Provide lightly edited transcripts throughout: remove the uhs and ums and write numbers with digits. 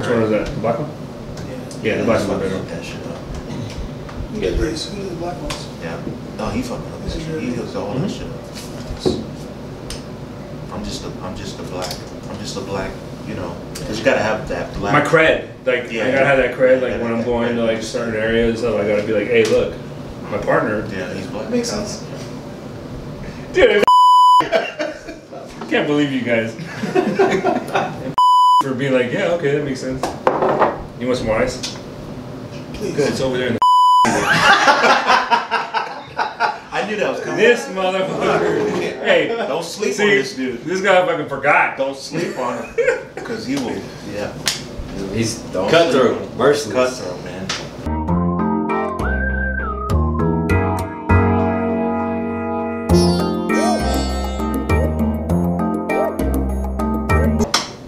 Which one was that? The black one? Yeah, the black one. That shit up. Who did the black ones? Yeah. No, he fucking up that shit. He hooks all that shit up. I'm just a black, you know. Cause you gotta have that black. My cred, like I gotta have that cred. Like when I'm going to like certain areas and stuff, I gotta be like, hey, look, my partner. Yeah, he's black. Makes sense. Dude, I can't believe you guys for being like, yeah, okay, that makes sense. You want some more ice? Please. Good, it's over there in the. I knew that was coming. This motherfucker. Hey, don't sleep on this dude. This guy fucking forgot. Don't sleep on him, because he will. Yeah. He's cutthroat, merciless. Cutthroat, man.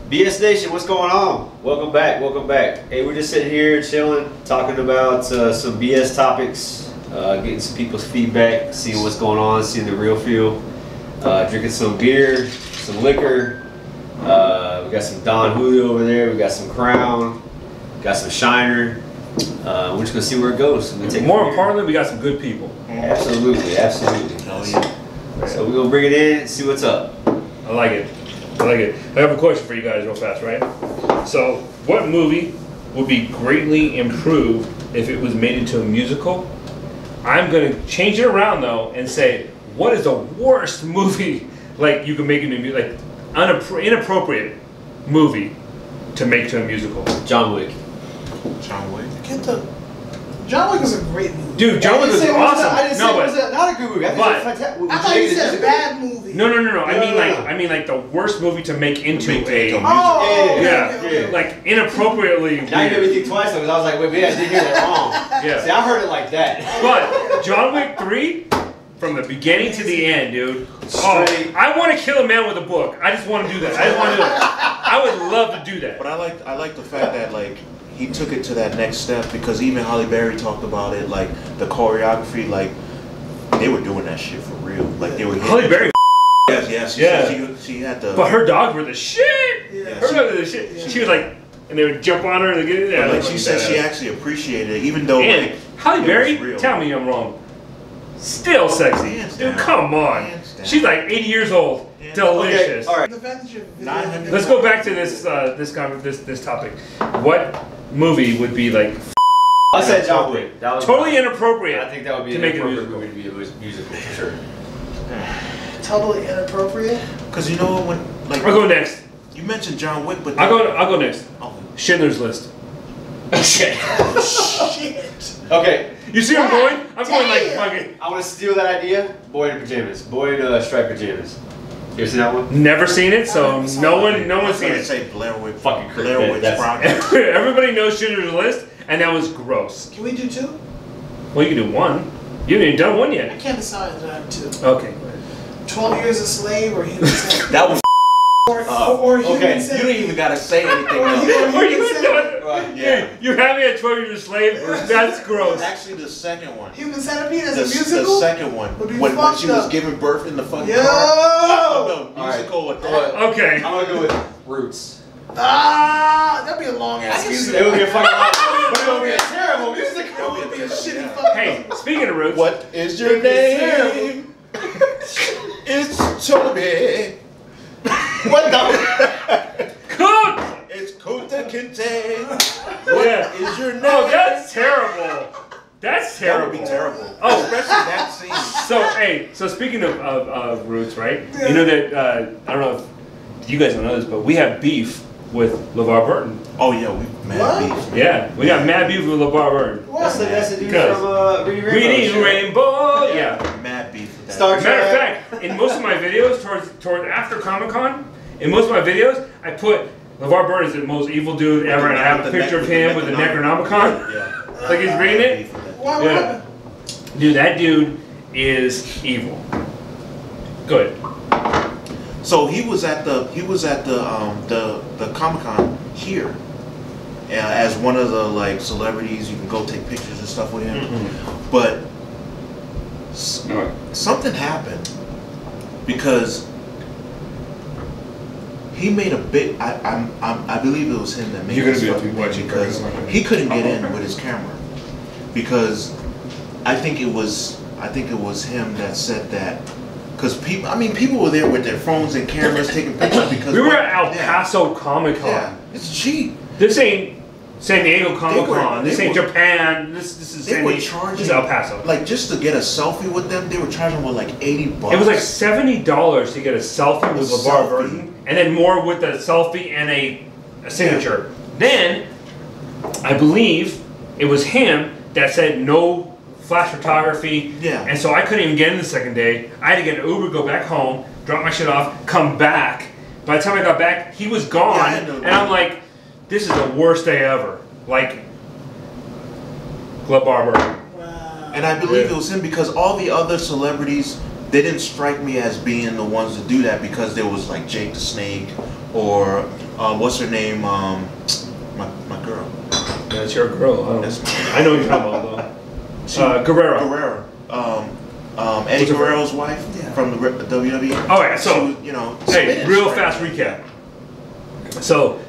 BS Nation, what's going on? Welcome back, welcome back. Hey, we're just sitting here chilling, talking about some BS topics, getting some people's feedback, seeing what's going on, seeing the real feel, drinking some beer, some liquor. We got some Don Julio over there, we got some Crown, got some Shiner. We're just gonna see where it goes. More importantly, we got some good people. Absolutely, absolutely. Oh yeah. So we're gonna bring it in and see what's up. I like it. I like it. I have a question for you guys real fast, right? So, what movie would be greatly improved if it was made into a musical? I'm going to change it around, though, and say, what is the worst movie like you can make into a like inappropriate movie to make to a musical? John Wick. John Wick. Get the. John Wick was a great movie. Dude, John Wick was awesome. I didn't say it was not a good movie. I think it was fantastic. I thought you said a bad movie. No. I mean like the worst movie to make into a musical. Oh, yeah. Like inappropriately. Now you made me think twice because I was like, wait, maybe I did hear that wrong. Yeah. See, I heard it like that. But John Wick 3, from the beginning to the end, dude. Straight. I want to kill a man with a book. I just want to do that. I just want to do it. I would love to do that. But I like the fact that like he took it to that next step, because even Halle Berry talked about it, like the choreography, like they were doing that shit for real. Like they were. Halle Berry. Yes. She had the. But her dogs were the shit. Yeah, her dogs were the shit. Yeah. She was like, and they would jump on her and get But like she said, she actually appreciated it, even though and like Halle Berry. Tell me I'm wrong. Still sexy. Hands Dude, down. come on. Hands down. She's like 80 years old. Yeah. Delicious. Okay, all right. The fact that you're 900. Let's go back to this this topic. What movie would be like I said John Wick. That was totally inappropriate? I think that would be to an make a inappropriate musical. movie to be a musical for sure. totally inappropriate. Because you know when like I'll go next. you mentioned John Wick, but I'll go next. Oh. Schindler's List. Shit. Shit. Okay. You see where I'm going? I'm going like Damn. fucking. I want to steal that idea. Boy in pajamas. Boy in striped pajamas. You ever seen that one? Never seen it, so no one's I was seen gonna it. say Blair Witch. Fucking creep, Blair man. Witch That's- Project. Everybody knows Schindler's List, and that was gross. Can we do two? Well, you can do one. You haven't even done one I yet. can't decide that I have two. Okay. 12 Years a Slave or Human Centipede. That was. Or Human okay, You Centipede. don't even gotta say anything Or else. Human Or you Centipede. Right. Yeah. You're having a 12 Years a Slave? That's gross. Actually, the second one. Human Centipede as The, a musical? the second one, Would be when fucked she was up. giving birth in the fucking Yo! car. No, All right. musical with All that. right. Okay. I'm gonna go with Roots. Ah, that'd be a long ass It musical. would be a fucking lot, but it would be a terrible musical. It would be a shitty fucking. Hey, speaking of Roots. What is your name? It's Toby. What the? Cook! It's Kota Kinte. Yeah. Is your name? Oh, that's terrible. That's That would terrible. be terrible. Oh. Especially that scene. So speaking of Roots, right? You know that, I don't know if you guys don't know this, but we have beef with Levar Burton. Oh yeah, we mad What? beef. Yeah, we got mad beef with LeVar Burton. That's the dude Because- from Reading Rainbow. Reading sure. Rainbow, yeah. Mad beef with that. Star Trek. Matter of fact, in most of my videos, toward after Comic Con, in most of my videos, I put LeVar Burton is the most evil dude ever, and I have a picture of him with the Necronomicon. Yeah. Like he's reading it. Beef with that. What Yeah. happened? Dude, that dude is evil. Good. So he was at the Comic Con here, as one of the like celebrities. You can go take pictures and stuff with him. But something happened because he made a big. I believe it was him that made. You're gonna this be fucking watching thing because he couldn't get in with his camera because I think it was him that said that. Because people were there with their phones and cameras taking pictures because we were at El Paso Comic Con. Yeah, it's cheap. This ain't San Diego Comic Con. This ain't Japan. This is They San were Diego. charging, This is El Paso. like just to get a selfie with them, they were charging what, like $80. It was like $70 to get a selfie with LeVar Burton, and then more with a selfie and a signature. Then, I believe it was him that said no flash photography. Yeah. And so I couldn't even get in the second day. I had to get an Uber, go back home, drop my shit off, come back. By the time I got back, he was gone, Yeah, and I'm like, this is the worst day ever. Like, LeVar Burton. Wow. And I believe it was him because all the other celebrities, they didn't strike me as being the ones to do that because there was like Jake the Snake or what's her name, my girl. That's your girl. That's I know what you're talking about though. Guerrero. Eddie What's her Guerrero's wife Yeah. from the WWE. Oh yeah, so She was, you know, hey, Spanish, real right? fast recap. So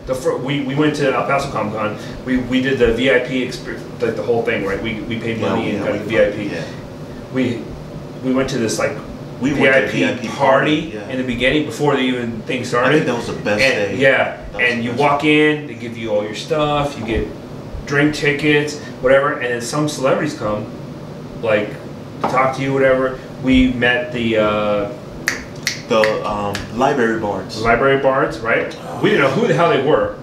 we went to El Paso Comic Con. We did the VIP experience, like the whole thing, right? We paid money and got the VIP. Yeah. We went to this like We went to VIP party yeah. in the beginning before the even thing I started. think that was the best And, day. yeah, That was and the you best walk in, they give you all your stuff, you get drink tickets, whatever, and then some celebrities come, like talk to you, whatever. We met the library bards. library bards, right? We didn't know who the hell they were.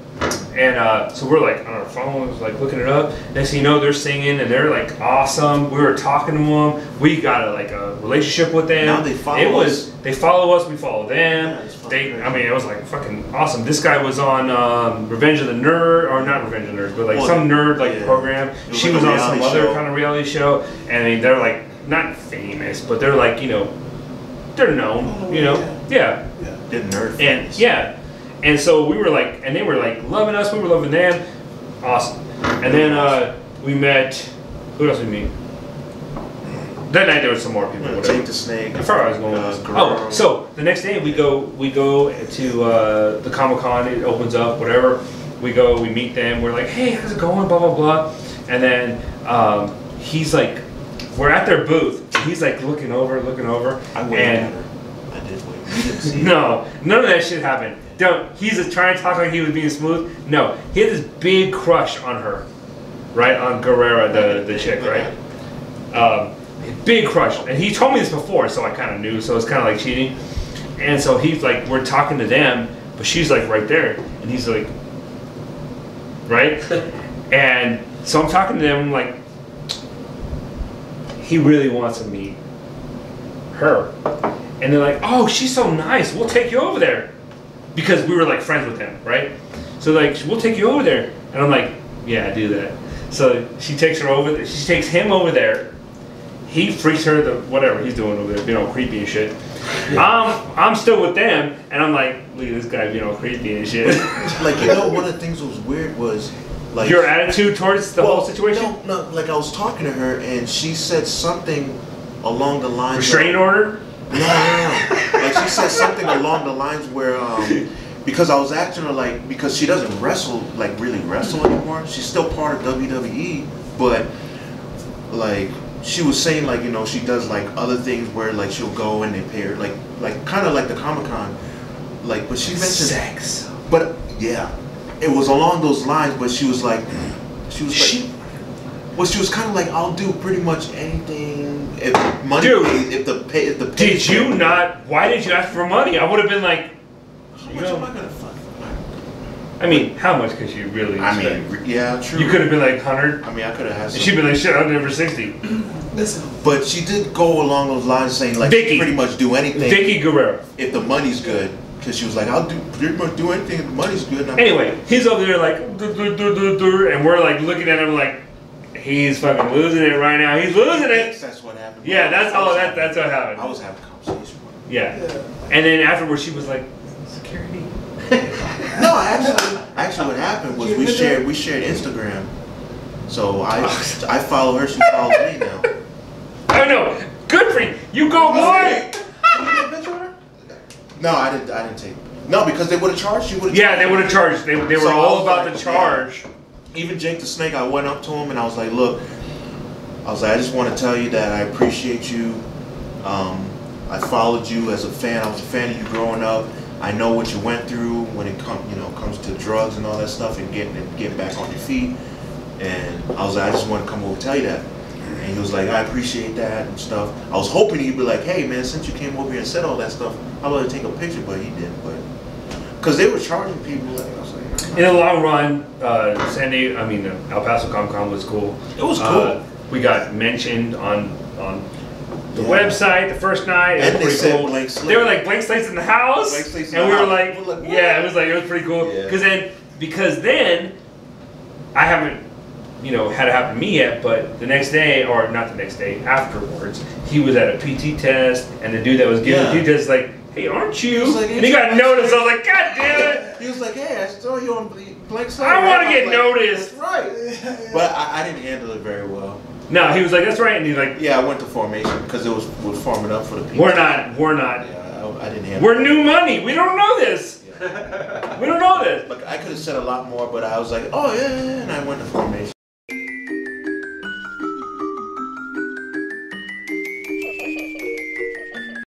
And so we're like on our phones, like looking it up. Next thing you know, they're singing and they're like awesome. We were talking to them. We got a relationship with them. Now they follow us. They follow us. We follow them. Yeah, it's fucking crazy. It was like fucking awesome. This guy was on Revenge of the Nerd, or not Revenge of the Nerds, but like some nerd like yeah. program. It was She like was a on some reality other show. kind of reality show, and I mean they're like not famous, but they're like they're known. Yeah. They're nerd And fans. yeah, and so we were like, and they were like loving us. We were loving them. Awesome. And then we met. Who else we meet? That night there was some more people. Whatever. Jake the Snake. I forgot I was going with this. Guerrero. Oh, so the next day we go to the Comic Con. It opens up. Whatever. We go. We meet them. We're like, hey, how's it going? Blah blah blah. And then he's like, we're at their booth. He's like looking over. I waited at her. I did wait. You didn't see it. No, none of that shit happened. He's just trying to talk like he was being smooth. No, he had this big crush on her, right? On Guerrera, the chick, right? Big crush. And he told me this before, so I kind of knew, so it's kind of like cheating. And so he's like, we're talking to them, but she's like right there. And he's like, right? And so I'm talking to them, I'm like, he really wants to meet her. And they're like, oh, she's so nice. We'll take you over there. Because we were like friends with him, right? So like, we'll take you over there. And I'm like, yeah, do that. So she takes her over. She takes him over there. He freaks her the whatever he's doing over there, creepy and shit. I'm still with them, and I'm like, look at this guy being all creepy and shit. Like, one of the things that was weird was like Your attitude towards the whole situation? No, like I was talking to her and she said something along the lines. Restraining order? No. Like she said something along the lines where because I was asking her like because she doesn't really wrestle anymore. She's still part of WWE, but like she was saying like she does like other things where like she'll go and they pay her like kind of like the Comic-Con, like but she mentioned sex. But yeah, it was along those lines. But she was like she was kind of like I'll do pretty much anything if money Dude, pays, if the pay. Did you not? Why did you ask for money? I would have been like, How much am I gonna fuck? I mean, how much could you really I expect? mean, yeah, true. You could have been like 100. I mean, I could have had And some. she'd be like, shit, I'll never 60. Listen, But she did go along those lines saying like Vicky. she pretty much do anything Vicky Guerrero. if the money's good. Because she was like, I'll do pretty much do anything if the money's good. And I'm Anyway, he's over there like, and we're like looking at him like, he's fucking losing it right now. He's losing it. That's what happened. Yeah, that's what happened. I was having a conversation with her. Yeah. yeah. And then afterwards, she was like, security. No, actually, what happened was we shared Instagram. So I follow her, she follows me now. I know. Good for you. You go, boy. No, I didn't take. No, because they would have charged you. Yeah, they would have charged. They were So I all was about like, the charge. Even Jake the Snake, I went up to him and I was like, look, I just want to tell you that I appreciate you. I followed you as a fan. I was a fan of you growing up. I know what you went through when it comes to drugs and all that stuff and getting back on your feet. And I was like, I just want to come over and tell you that. And he was like, I appreciate that and stuff. I was hoping he'd be like, hey man, since you came over here and said all that stuff, how about I take a picture? But he didn't. But because they were charging people, like I was like, in the long run, El Paso Comic-Con was cool. It was cool. We got mentioned on the website the first night. And it was pretty cool. Slate. They were like blank slates in the house, Blank slates in and the we were house. like, yeah, it was pretty cool. Yeah. Because then I haven't had it happen to me yet, but the next day, or not the next day, afterwards, he was at a PT test, and the dude that was giving the PT test was like, hey, aren't you? And he got noticed. I was like, God damn it! He was like, hey, I saw you on blank slate. I want to get like, noticed. That's right. But I didn't handle it very well. No, he was like, that's right, and he's like, yeah, I went to formation because it was forming up for the PT. We're not. Yeah, I didn't handle We're new money. We don't know this. We don't know this. Look, I could have said a lot more, but I was like, oh yeah, and I went to formation.